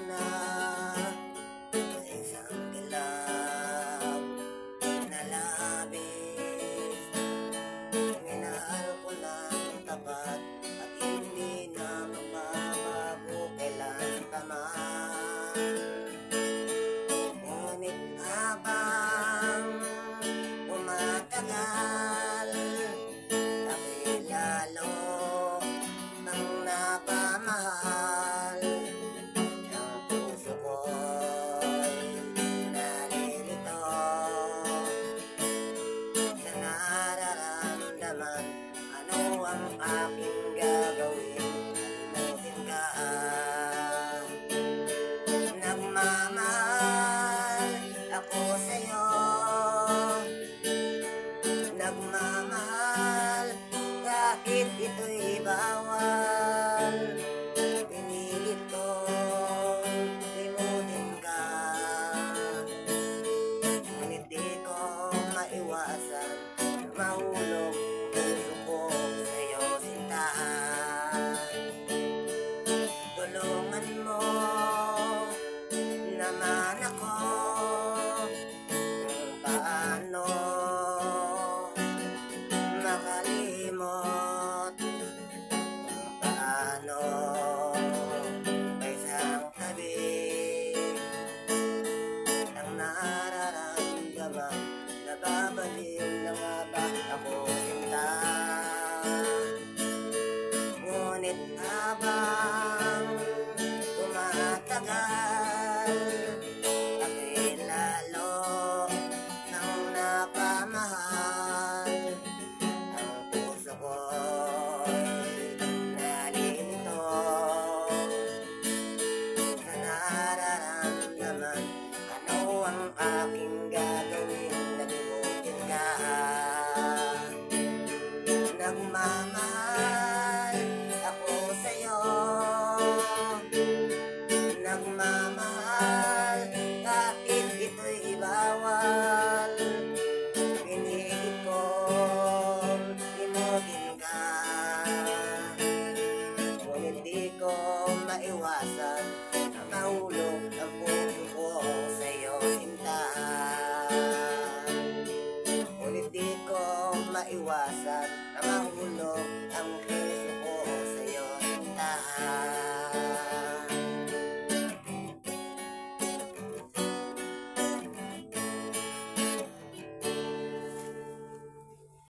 na sa isang dilag na labis. Minahal ko ng tapat at hindi na magbabago kailanman. Ngunit habang umatagal, ako'y lalo nang napamahal. Ang puso ko'y nalilito sa nararamdaman. Ano ang aking gagawin? Alimutin ka. Nagmamahal ako sa'yo, nagmamahal kahit ito'y bawal. Pinilit kong limutin ka, ngunit di ko maiwasan mahulog puso ko sa'yo, sinta. Tulungan mo naman ako kung paano makalimot, kung paano may isang tabi ang nararamdaman. Nababaliw na nga ba ako, sinta? Ngunit habang tumatagal,